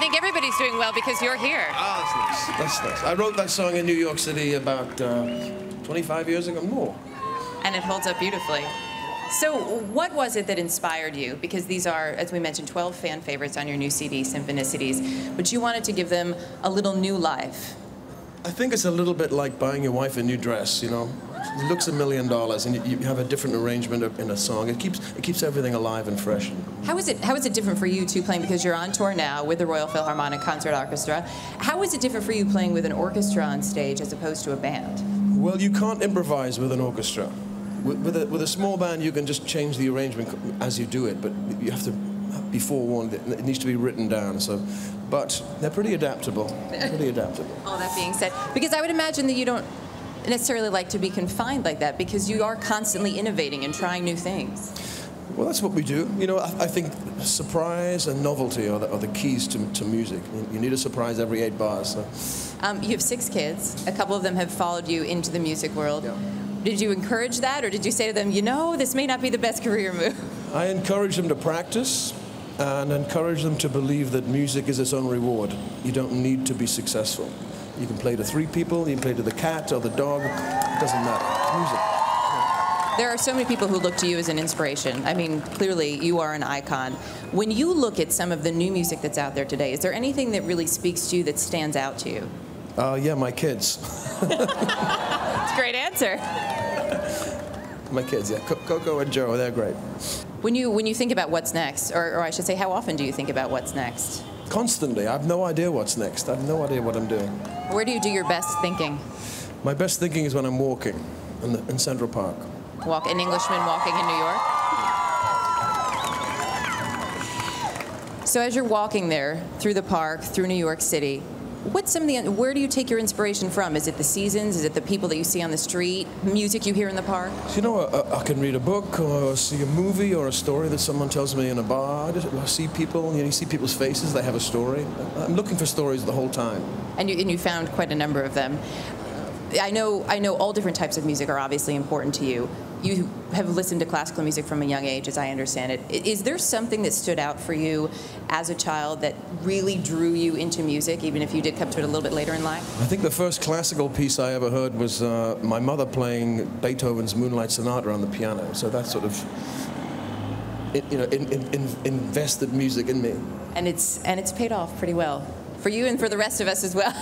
think everybody's doing well because you're here. Ah, that's nice. I wrote that song in New York City about 25 years ago, more. And it holds up beautifully. So what was it that inspired you? Because these are, as we mentioned, 12 fan favorites on your new CD, Symphonicities, but you wanted to give them a little new life. I think it's a little bit like buying your wife a new dress, you know? It looks $1 million, and you have a different arrangement in a song. It keeps everything alive and fresh. How is it different for you two playing, because you're on tour now with the Royal Philharmonic Concert Orchestra? How is it different for you playing with an orchestra on stage as opposed to a band? Well, you can't improvise with an orchestra. With a small band, you can just change the arrangement as you do it, but you have to be forewarned. It needs to be written down. So, but they're pretty adaptable. All that being said, because I would imagine that you don't necessarily like to be confined like that, because you are constantly innovating and trying new things. Well, that's what we do. You know, I think surprise and novelty are the keys to music. You need a surprise every 8 bars. So. You have 6 kids. A couple of them have followed you into the music world. Yeah. Did you encourage that, or did you say to them, you know, this may not be the best career move? I encourage them to practice and encourage them to believe that music is its own reward. You don't need to be successful. You can play to 3 people, you can play to the cat or the dog, it doesn't matter. It's music. There are so many people who look to you as an inspiration. I mean, clearly you are an icon. When you look at some of the new music that's out there today, is there anything that really speaks to you that stands out to you? Yeah, my kids. That's a great answer. My kids, yeah. Coco and Joe, they're great. When you think about what's next, or I should say, how often do you think about what's next? Constantly. I have no idea what's next. I have no idea what I'm doing. Where do you do your best thinking? My best thinking is when I'm walking in Central Park. An Englishman walking in New York? So as you're walking there, through the park, through New York City, where do you take your inspiration from? Is it the seasons? Is it the people that you see on the street? Music you hear in the park? You know, I can read a book or see a movie or a story that someone tells me in a bar. I see people, you see people's faces, they have a story. I'm looking for stories the whole time. And you found quite a number of them. I know all different types of music are obviously important to you. You have listened to classical music from a young age, as I understand it. Is there something that stood out for you as a child that really drew you into music, even if you did come to it a little bit later in life? I think the first classical piece I ever heard was my mother playing Beethoven's Moonlight Sonata on the piano. So that sort of, invested music in me. And it's paid off pretty well for you and for the rest of us as well.